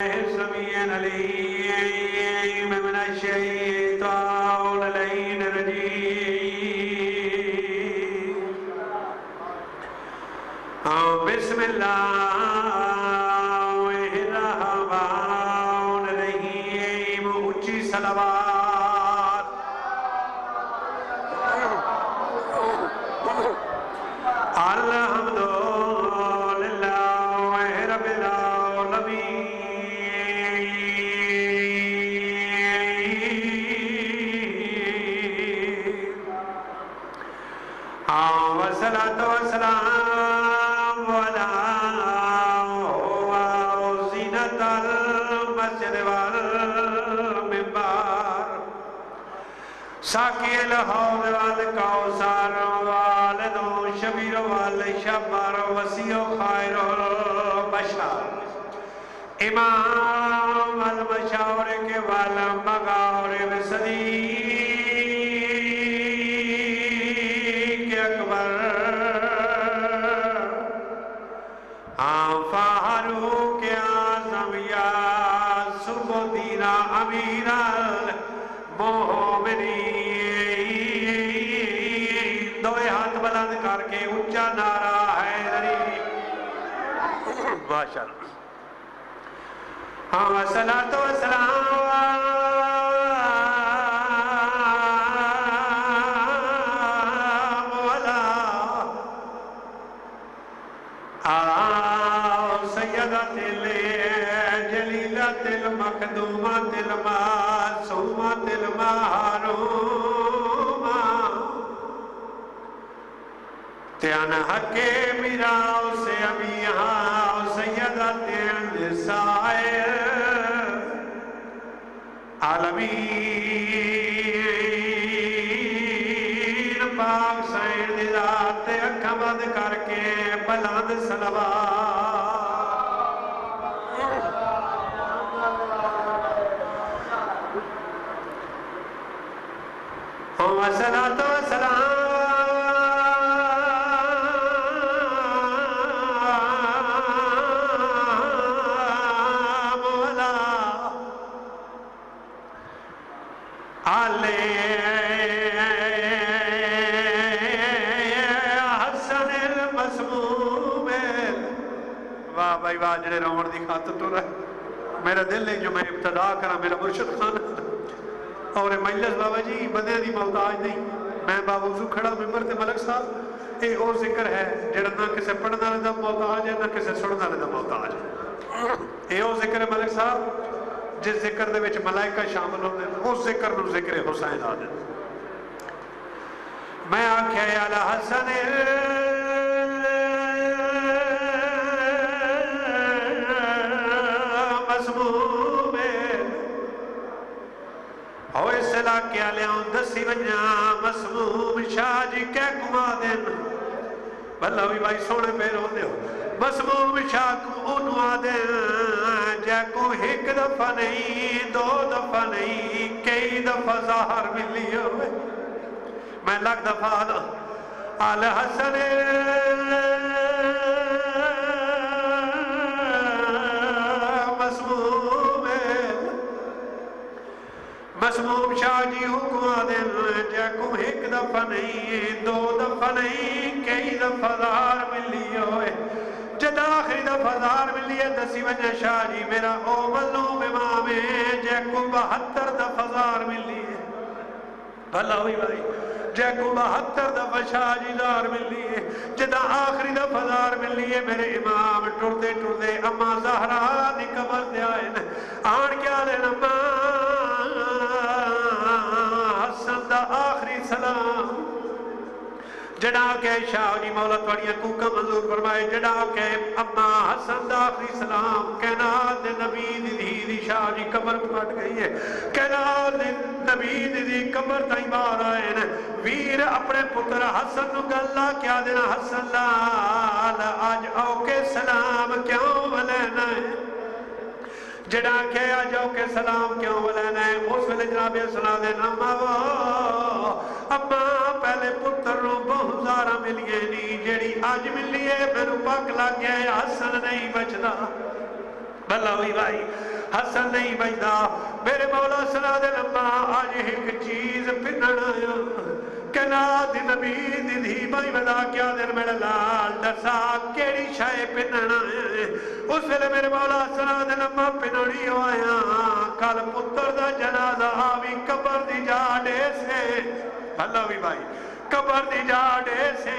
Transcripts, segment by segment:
السميع العليم من الشيطان اللعين الرجيم بسم الله الرحمن الرحيم اونچی صلوات الحمد والصلاة والسلام على زينة المسجد والمنبر ساقي الحوض والكوثر والد شبير والشبر وسيع خير البشر امام المشارق والمغارب صديق اکبر فاروق اعظم یا سبدین امیر المومنین دو ہاتھ بلند کر کے اونچا نعرہ حیدری ماشاءاللہ والصلاة والسلام المخدومات المعصومات المحرومة تیان حق میرا اسے امیہا سیدت النساء عالمین پاک سین ذات اکھا بند کر کے بلند صلوات والصلاة والسلام على حسن المسموم واہ بھائی واہ جڑے رومن دی خاطر تو رہے میرا دل ہے جو میں ابتدا کرا میرا مرشد خان اور مجلس بابا جی بندے دی محتاج نہیں میں باوضو کھڑا ممبر تے ملک صاحب اے او ذکر ہے جڑا نہ کسے پڑھنے والے دا محتاج ہے نہ کسے سننے والے دا محتاج ہے اے او ذکر ہے ملک صاحب جس ذکر دے وچ ملائکہ شامل ہوندے اس ذکر نو ذکر حسین آ دے میں آکھیا اعلی حسن کیا لیاؤں دسی ونجا مسموم شاہ جی کہہ کما دین بھلا بھی بھائی سونے پہ رو دے ہو مسموم شاہ کو انوا دین جے کو ایک دفعہ نہیں دو دفعہ نہیں کئی دفعہ ظاہر ملی ہوئے میں لگ دفعہ دا آل حسن مسموم شاہ جی حکمہ دن جیکم ایک دفعہ نہیں دو دفعہ نہیں کئی دفعہ دار ملی ہوئے جد آخری دفعہ دار ملی ہے دسی وجہ شاہ جی میرا او مظلوم امام ہے جیکم 72 دفعہ دار ملی ہے بھلا ہوئی بھائی جیکم 72 دفعہ شاہ جی دار ملی ہے جد آخری دفعہ دار ملی ہے میرے امام ٹردے ٹردے اما زہرہ دی قبر دے آئے آن کیا لین اما حسن دا آخری سلام جڑا کہ شاہ جی مولا توڑیاں کوکا منظور فرمائے جڑا کہ اما حسن دا آخری سلام کہنات نبی دی شاہ جی قبر پھٹ گئی ہے کہنات نبی دی قبر تائی بار آئے ویر اپنے پتر حسن نو گلہ کیا دینا حسن لال آج اوکے سلام کیوں ولینا ہے جڑا کہ آجاؤ کے سلام کیوں ولینا ہے اس ویلے جناب سلام دینا اما پہلے پتر رو بہت زارہ ملیے نہیں جڑی آج ملیے میرے پاک لگ گیا حسن نہیں بچنا بھلا بھی بھائی حسن نہیں بجدا میرے مولا سنا دے لما آج ایک چیز پنن آیا کہنا دی نبی دی دھی بھائی بدا کیا دیر میرے لال دسا کیڑی شائے پنن آیا اس ویلے میرے مولا سنا دے لما پنڑی آیا کل پتر دا جنازہ آوی قبر دی جاڑے سے بھلا بھی بھائی قبر دی جاڑے سے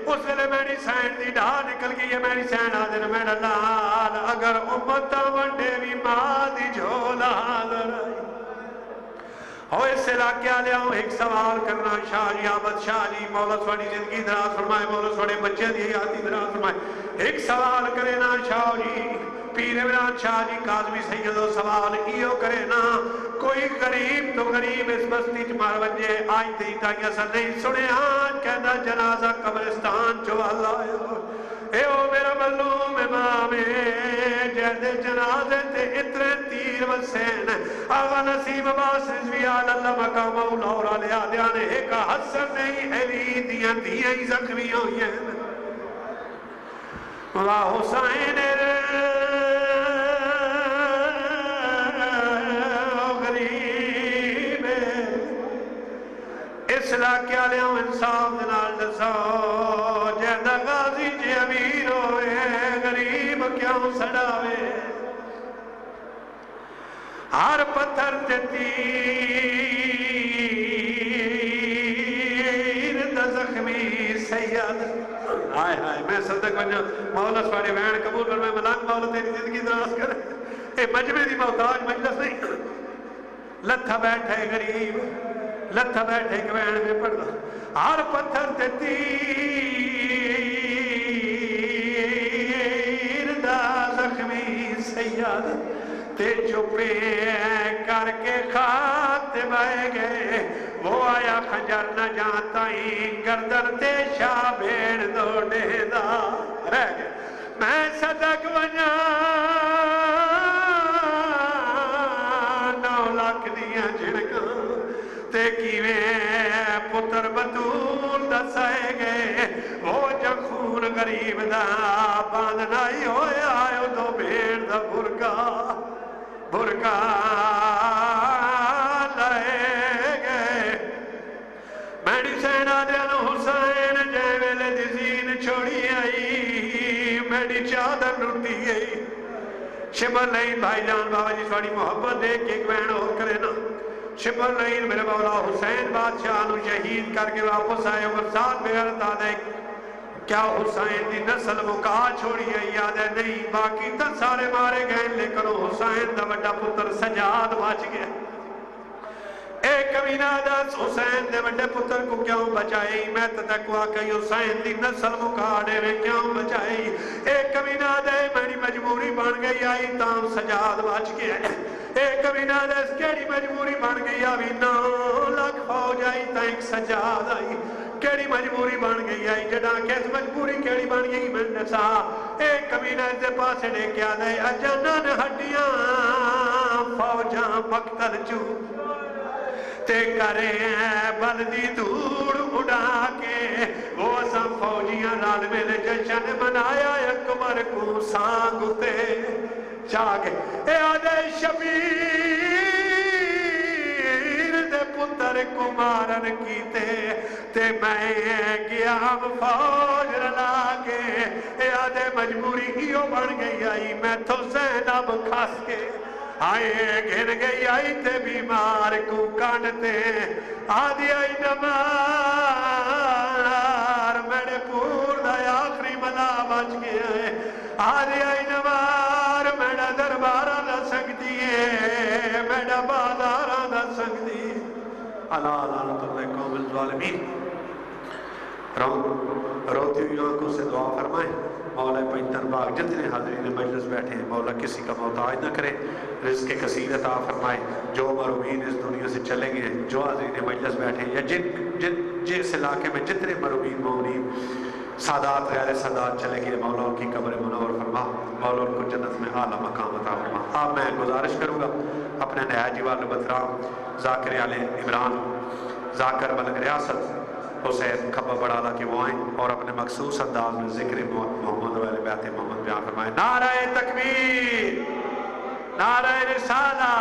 اس ویلے میری سین دی ڈھا نکل گئی ہے میری سین آدھر میرا لال اگر امت ونڈے بھی ماں دی جھولا لڑائی ہو اس علاقے آلے ہوں ایک سوال کرنا شاہ جی آبد شاہ جی مولا سواڑی زندگی دراز فرمائے مولا سواڑے بچے دی حیاتی دراز فرمائے ایک سوال کرے نا شاہ جی پیر عمران شاہ جی کاظمی سیدو سوال ایو کرے نا کوئی غریب تو غریب اس بستی چمار ونجے آئی تھی تاکہ اصل نہیں سنے آن کہنا جنازہ قبرستان چوالا اے او میرا ملوم امام جہدے جنازے تے اترے تیر وسین آغا نصیب باس رضویال اللہ مقام اولورا لیا دیانے ایک حسن نہیں علی دیاں دیاں ہی زخمی ہوئی ہیں مولا حسین غریب اس علاقے آلے ہوں انصاف دنال دسو جہدہ غازی جے امیر ہوئے غریب کیوں سڑاوے ہر پتھر تے تیر دا زخمی سید آئے آئے میں صدق بنجا مولا سواڑے وین قبول کر میں ملانگ مولا تیری زندگی دراز کرے اے مجمع دی محتاج مجلس نہیں لتھا بیٹھے غریب لتھا بیٹھے کہ وین میں پڑھ دا ہر پتھر تے تیر دا زخمی سید تے چپے کر کے خاتے بائے گئے وہ آیا خنجر نہ جانتا ہی گردن تے شاہ بھیڑ دوڑے دا رہ گئے میں صدق ونیا 9 لاکھ دیاں جھڑکاں تے کیویں پتر بطول دسائے گئے وہ جخون غریب دا باندھنا ہی ہویا آئے دو بھیڑ دا برکا لائے گئے میڈی سینہ دیانو حسین جے ویلے دزین چھوڑی آئی میڈی چادر لٹی گئی شبر لین بھائی جان بابا جی سواڑی محبت دیکھ ایک بین اور کرے نا شبر لین میرے مولا حسین بادشاہ نو شہید کر کے واپس آئے اور ساتھ بغیرت آدھے کیا حسین دی نسل مکا چھوڑی ہے یاد ہے نہیں باقی تن سارے مارے گئے لیکن حسین دا بڑا پتر سجاد بچ گئے ایک کمینہ دس حسین دے بڑے پتر کو کیوں بچائی میں تتقوہ کہ حسین دی نسل مکاڑے میں کیوں بچائی ایک کمینہ دے میری مجبوری بن گئی آئی تام سجاد بچ گئے ایک کمینہ دے اس کیڑی مجبوری بن گئی آئی 9 لاکھ فوج آئی تا ایک سجاد آئی کیڑی مجبوری بن گئی آئی جڑا کیس مجبوری کیڑی بن گئی میں نے سا ایک کمینہ دے پاسے لے کیا دے اجنن ہڈیاں فوجاں مقتل چو تے کرے بلدی دور اڑا کے وہ سب فوجیاں رال میں نے جشن منایا اکبر کو سانگتے چاگے اے آدھے شبیر دے پتر کو مارن کیتے تے میں گیا فوج رلا کے اے آدھے مجبوری کیوں بڑھ گئی آئی میں تو زینب کھاس کے آئے گھر گئی آئی تے بیمار کو کانتے آدھی آئی نمار میرے پور دا آخری ملا بچ گیا ہے آدھی آئی نمار میرا دربارہ دا سکتی ہے میرا بازارہ دا سکتی ہے اللہ لعنت اللہ قوم الظالمین روتی ہوئی آنکھوں سے دعا فرمائیں مولا پینتر باغ جتنے حاضرین مجلس بیٹھے ہیں مولا کسی کا محتاج نہ کرے رزق کثیر عطا فرمائے جو مرحومین اس دنیا سے چلے گئے جو حاضرین مجلس بیٹھے ہیں یا جس علاقے میں جتنے مرحومین مومنین سادات غیر سادات چلے گئے مولا ان کی قبر منور فرما مولا ان کو جنت میں اعلیٰ مقام عطا فرما اب میں گزارش کروں گا اپنے نہاجی والد بطرام ذاکر علی عمران ذاکر ملک ریاست حسین کھبا بڑھالا کہ وہ آئیں اور اپنے مخصوص انداز میں ذکر محمد و اہل بیت محمد بیان فرمائیں نعرہ تکبیر نعرہ رسالہ